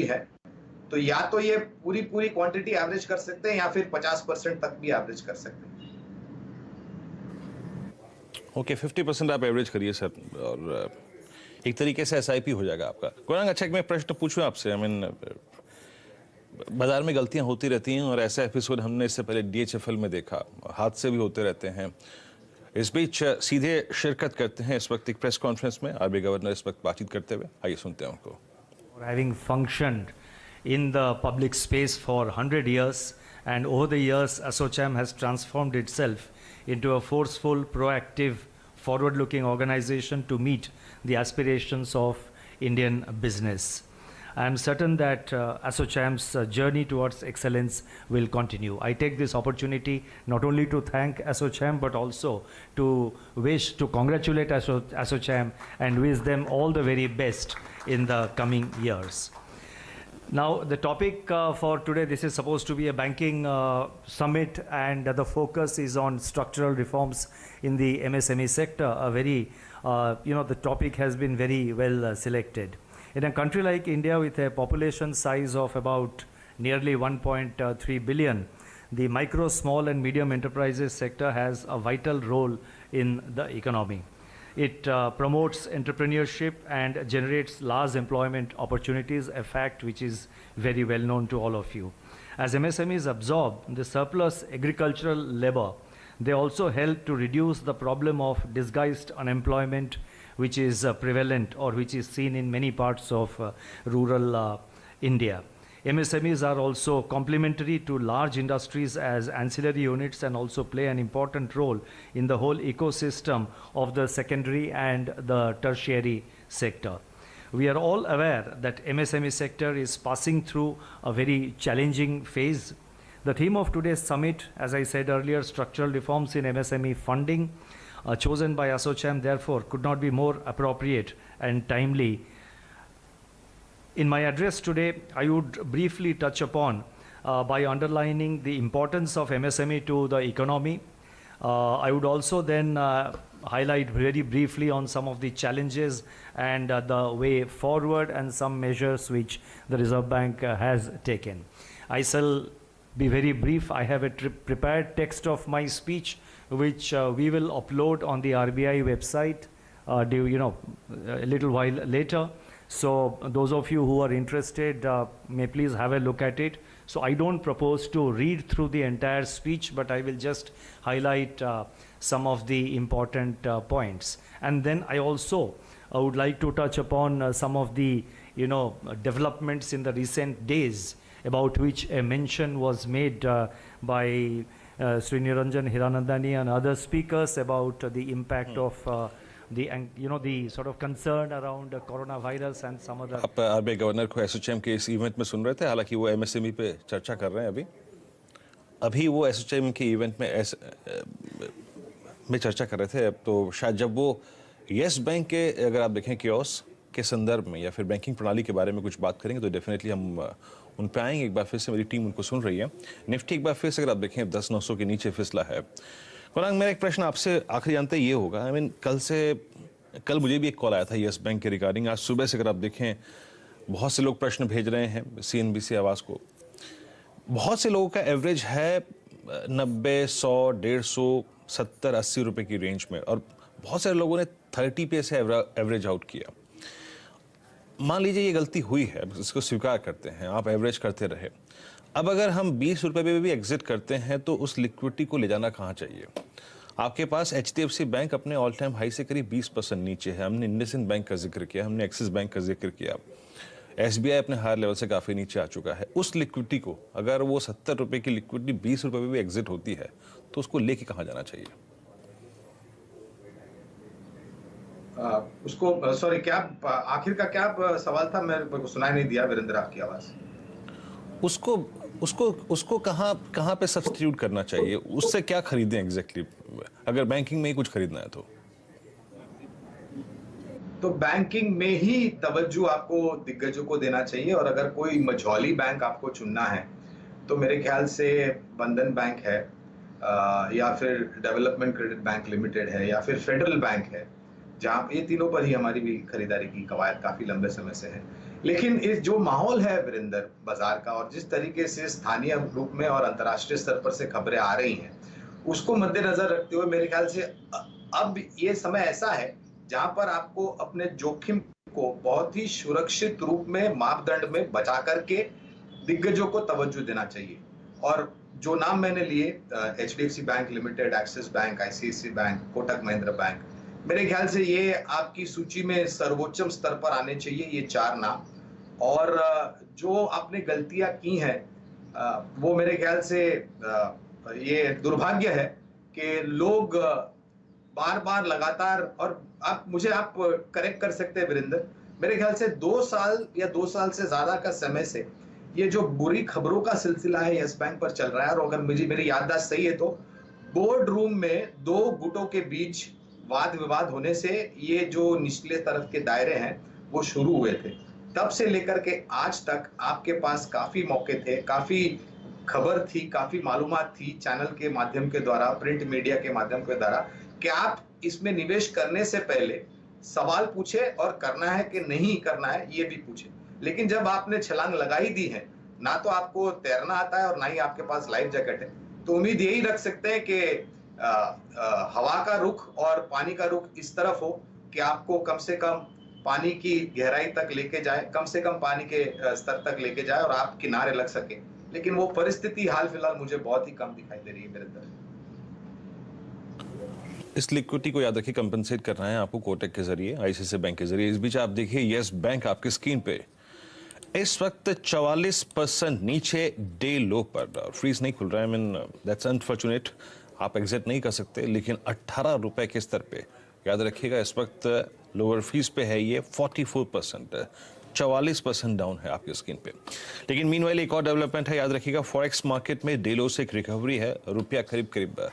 है, तो या तो ये पूरी पूरी क्वांटिटी एवरेज कर सकते हैं या फिर 50% तक भी एवरेज कर सकते हैं। ओके, 50% आप एवरेज करिए सर, और एक तरीके से एसआईपी हो जाएगा आपका। गौरांग, अच्छा, मैं प्रश्न पूछूं आपसे। आई मीन, बाजार में गलतियां होती रहती हैं और ऐसा एपिसोड हमने इससे पहले डीएचएफएल में देखा, हादसे भी होते रहते हैं। इस बीच सीधे शिरकत करते हैं इस वक्त एक प्रेस कॉन्फ्रेंस में आरबीआई गवर्नर इस वक्त बातचीत करते हुए। आइए सुनते हैं उनको। Having functioned in the public space for 100 years, and over the years ASSOCHAM has transformed itself into a forceful, proactive, forward-looking organization to meet the aspirations of Indian business. I am certain that ASSOCHAM's journey towards excellence will continue. I take this opportunity not only to thank ASSOCHAM but also to congratulate ASSOCHAM and wish them all the very best in the coming years. Now, the topic for today, this is supposed to be a banking summit, and the focus is on structural reforms in the MSME sector. A very, the topic has been very well selected. In a country like India with a population size of about nearly 1.3 billion, the micro, small and medium enterprises sector has a vital role in the economy. It promotes entrepreneurship and generates large employment opportunities, a fact which is very well known to all of you. As MSMEs absorb the surplus agricultural labor, they also help to reduce the problem of disguised unemployment, which is prevalent or which is seen in many parts of rural India. MSMEs are also complementary to large industries as ancillary units and also play an important role in the whole ecosystem of the secondary and the tertiary sector. We are all aware that MSME sector is passing through a very challenging phase. The theme of today's summit, as I said earlier, structural reforms in MSME funding, chosen by ASSOCHAM, therefore, could not be more appropriate and timely. In my address today, I would briefly touch upon by underlining the importance of MSME to the economy. I would also then highlight very briefly on some of the challenges and the way forward and some measures which the Reserve Bank has taken. I shall be very brief. I have a prepared text of my speech which we will upload on the RBI website a little while later. So those of you who are interested may please have a look at it. So I don't propose to read through the entire speech, but I will just highlight some of the important points. And then I also would like to touch upon some of the developments in the recent days about which a mention was made by Sri Niranjan Hiranandani and other speakers about the impact of the sort of concern around coronavirus and some other. आप RBI governor को एसोचैम के इस event में सुन रहे थे, हालांकि वो MSME पे चर्चा कर रहे हैं। अभी वो एसोचैम के इवेंट में चर्चा कर रहे थे। तो शायद जब वो येस बैंक के, अगर आप देखें कियोस्क के संदर्भ में या फिर बैंकिंग प्रणाली के बारे में कुछ बात करेंगे तो डेफिनेटली हम उन पे आएंगे। एक बार फिर से मेरी टीम उनको सुन रही है। निफ्टी एक बार फिर से अगर आप देखें 10,900 के नीचे फिसला है। गौरांग, मेरा एक प्रश्न आपसे आखिरी जानते ये होगा, आई मीन कल मुझे भी एक कॉल आया था येस बैंक के रिगार्डिंग। आज सुबह से अगर आप देखें बहुत से लोग प्रश्न भेज रहे हैं सीएनबीसी आवाज़ को। बहुत से लोगों का एवरेज है 90, 100, 150, 70, 80 रुपए की रेंज में, और बहुत सारे लोगों ने 30 पे से एवरेज आउट किया। मान लीजिए ये गलती हुई है, इसको स्वीकार करते हैं, आप एवरेज करते रहे। अब अगर हम 20 रुपए पे भी एग्जिट करते हैं तो उस लिक्विडिटी को ले जाना कहाँ चाहिए? आपके पास एचडीएफसी बैंक अपने ऑल टाइम हाई से करीब 20% नीचे है। हमने इंडसइंड बैंक का जिक्र किया, हमने एक्सिस बैंक का जिक्र किया। एसबीआई अपने हायर लेवल से काफ़ी नीचे आ चुका है। उस लिक्विडिटी को, अगर वो 70 रुपए की लिक्विडिटी 20 रुपए पे भी एग्जिट होती है तो उसको लेके कहाँ जाना चाहिए? उसको सॉरी, क्या आखिर का क्या सवाल था? मेरे को सुनाई नहीं दिया वीरेंद्र आपकी आवाज। उसको कहाँ पे सब्स्टिट्यूट करना चाहिए? उससे क्या खरीदें एग्जैक्टली, अगर बैंकिंग में ही कुछ खरीदना है तो बैंकिंग में ही तवज्जो आपको दिग्गजों को देना चाहिए। और अगर कोई मझौली बैंक आपको चुनना है तो मेरे ख्याल से बंधन बैंक है, या फिर डेवलपमेंट क्रेडिट बैंक लिमिटेड है, या फिर फेडरल बैंक है, जहाँ ये तीनों पर ही हमारी भी खरीदारी की कवायद काफी लंबे समय से है। लेकिन इस जो माहौल है वीरेंद्र बाजार का, और जिस तरीके से स्थानीय रूप में और अंतर्राष्ट्रीय स्तर पर से खबरें आ रही हैं, उसको मद्देनजर रखते हुए मेरे ख्याल से अब ये समय ऐसा है जहां पर आपको अपने जोखिम को बहुत ही सुरक्षित रूप में मापदंड में बचा करके दिग्गजों को तवज्जो देना चाहिए। और जो नाम मैंने लिए, HDFC bank limited, axis bank, ICICI bank, Kotak Mahindra bank, मेरे ख्याल से ये आपकी सूची में सर्वोच्चम स्तर पर आने चाहिए, ये 4 नाम। और जो आपने गलतियां की हैं, वो मेरे ख्याल से ये दुर्भाग्य है कि लोग बार बार लगातार, और आप करेक्ट कर सकते हैं वीरेंद्र, मेरे ख्याल से 2 साल या 2 साल से ज्यादा का समय से ये जो बुरी खबरों का सिलसिला है यस बैंक पर चल रहा है। और अगर मेरी याददाश्त सही है तो बोर्ड रूम में 2 गुटों के बीच वाद विवाद होने से ये जो निचले तरफ के दायरे हैं वो शुरू हुए थे। तब से लेकर के आज तक आपके पास काफी मौके थे, काफी खबर थी, काफी मालूमात थी चैनल के माध्यम के द्वारा, प्रिंट मीडिया के माध्यम के द्वारा, कि आप इसमें निवेश करने से पहले सवाल पूछे और करना है कि नहीं करना है ये भी पूछे। लेकिन जब आपने छलांग लगा ही दी है, ना तो आपको तैरना आता है और ना ही आपके पास लाइफ जैकेट है, तो उम्मीद यही रख सकते हैं कि हवा का रुख और पानी का रुख इस तरफ हो कि आपको कम से कम पानी की गहराई तक लेके जाए, कम से कम पानी के स्तर तक लेके जाए और आप किनारे लग सके। लेकिन वो परिस्थिति हाल फिलहाल मुझे बहुत ही कम दिखाई दे रही है मेरे तरफ। इस लिक्विडिटी को याद रखिए, कंपनसेट करना है आपको कोटक के जरिए, ICICI बैंक के जरिए। इस बीच आप देखिए यस बैंक आपकी स्क्रीन पे इस वक्त 44% नीचे डे लो पर, फ्रीज नहीं खुल रहा है, दैट्स अनफॉर्चुनेट, आप एग्जिट नहीं कर सकते, लेकिन 18 रुपए के स्तर पे याद रखिएगा इस वक्त लोअर फीस पे है ये 44%, 44% डाउन है आपकी स्क्रीन पे। लेकिन मीनवाइल एक और डेवलपमेंट है, याद रखिएगा फॉरेक्स मार्केट में डे लो से एक रिकवरी है, रुपया करीब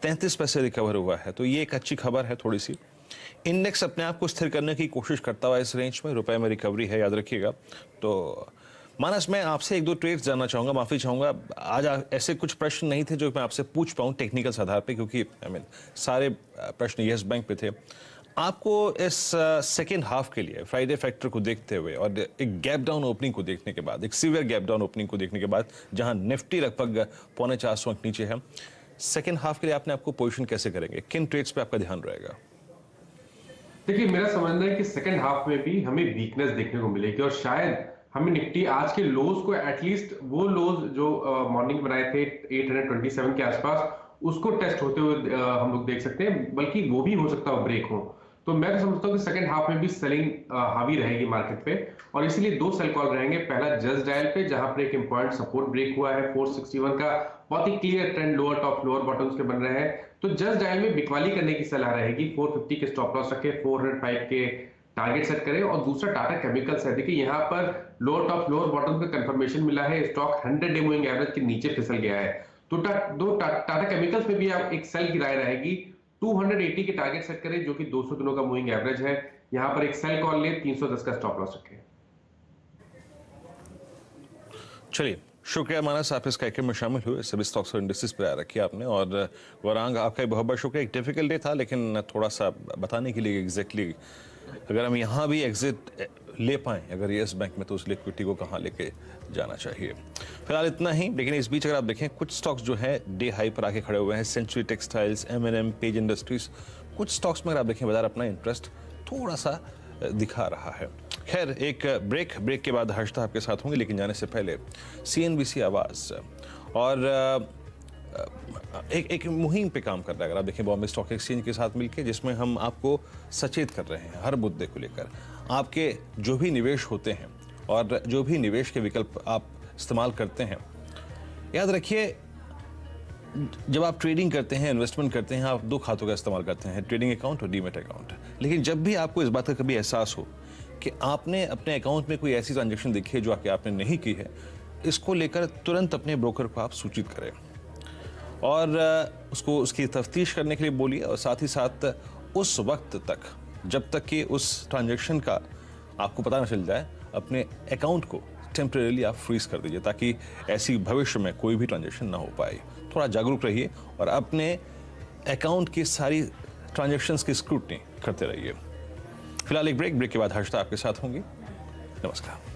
33 पैसे रिकवर हुआ है, तो ये एक अच्छी खबर है थोड़ी सी। इंडेक्स अपने आप को स्थिर करने की कोशिश करता हुआ इस रेंज में, रुपए में रिकवरी है, याद रखिएगा। तो मानस, मैं आपसे 1-2 ट्रेड्स जानना चाहूँगा, माफ़ी चाहूँगा, आज ऐसे कुछ प्रश्न नहीं थे जो मैं आपसे पूछ पाऊँ टेक्निकल आधार पे, क्योंकि सारे प्रश्न यस बैंक पे थे। आपको इस सेकेंड हाफ के लिए फ्राइडे फैक्टर को देखते हुए और एक गैप डाउन ओपनिंग को देखने के बाद, एक सीवियर गैप डाउन ओपनिंग को देखने के बाद, जहाँ निफ्टी लगभग 4.25 अंक नीचे है, सेकेंड हाफ के लिए आपको पोजिशन कैसे करेंगे, किन ट्रेड्स पे आपका ध्यान रहेगा? देखिए, मेरा समझना है कि सेकेंड हाफ में भी हमें वीकनेस देखने को मिलेगी और शायद हमें निफ्टी आज के लोज को, एटलीस्ट वो लोज जो मॉर्निंग बनाए थे 827 के आसपास, उसको टेस्ट होते हुए हम लोग देख सकते हैं, बल्कि वो भी हो सकता है ब्रेक हो। तो मैं तो समझता हूँ कि सेकेंड हाफ में भी सेलिंग हावी रहेगी मार्केट पे, और इसीलिए 2 सेल कॉल रहेंगे। पहला जस्ट डायल पे, जहां पर एक इंपॉर्टेंट सपोर्ट ब्रेक हुआ है 461 का, बहुत ही clear trend lower top lower bottoms के बन रहे हैं, तो जस्ट डायल में बिकवाली करने की सलाह रहेगी। 450 के स्टॉप लॉस रखे, 405 के टारगेट सेट करें। और दूसरा टाटा केमिकल्स है, देखिए यहाँ पर लोअर टॉप लोअर बॉटम का कंफर्मेशन मिला है, स्टॉक 100 डे मूविंग एवरेज के नीचे फिसल गया है, तो टाटा केमिकल्स में भी आप एक सेल की राय रहेगी। 280 के टारगेट सेट करें जो कि 200 दिनों का मूविंग एवरेज है, यहां पर एक सेल कॉल ले, 310 का स्टॉप लॉस रखें। चलिए, शुक्रिया मानस, आप इस कार्यक्रम में शामिल हुए, सभी स्टॉक्स और इंडस्ट्रीज पर रखी आपने। और गौरांग, आपका बहुत बहुत शुक्रिया। एक डिफिकल्ट डे था, लेकिन थोड़ा सा बताने के लिए एग्जैक्टली अगर हम यहाँ भी एग्जिट ले पाएँ अगर यस बैंक में, तो उस लिक्विडिटी को कहाँ लेके जाना चाहिए। फिलहाल इतना ही, लेकिन इस बीच अगर आप देखें कुछ स्टॉक्स जो है डे हाई पर आके खड़े हुए हैं, century textiles, M&M, Page industries, कुछ स्टॉक्स में अगर आप देखें बाजार अपना इंटरेस्ट थोड़ा सा दिखा रहा है। खैर, एक ब्रेक के बाद हर्षदा आपके साथ होंगे, लेकिन जाने से पहले CNBC आवाज़ और एक मुहिम पे काम कर रहा है, अगर आप देखें बॉम्बे स्टॉक एक्सचेंज के साथ मिलकर, जिसमें हम आपको सचेत कर रहे हैं हर मुद्दे को लेकर। आपके जो भी निवेश होते हैं और जो भी निवेश के विकल्प आप इस्तेमाल करते हैं, याद रखिए जब आप ट्रेडिंग करते हैं, इन्वेस्टमेंट करते हैं, आप 2 खातों का इस्तेमाल करते हैं, ट्रेडिंग अकाउंट और डीमेट अकाउंट। लेकिन जब भी आपको इस बात का कभी एहसास हो कि आपने अपने अकाउंट में कोई ऐसी ट्रांजेक्शन देखी है जो आपने नहीं की है, इसको लेकर तुरंत अपने ब्रोकर को आप सूचित करें और उसकी तफ्तीश करने के लिए बोलिए। और साथ ही साथ उस वक्त तक, जब तक कि उस ट्रांजैक्शन का आपको पता न चल जाए, अपने अकाउंट को टेम्परेरीली आप फ्रीज कर दीजिए, ताकि ऐसी भविष्य में कोई भी ट्रांजैक्शन ना हो पाए। थोड़ा जागरूक रहिए और अपने अकाउंट की सारी ट्रांजैक्शंस की स्क्रूटनी करते रहिए। फिलहाल एक ब्रेक के बाद हर्षदा आपके साथ होंगी। नमस्कार।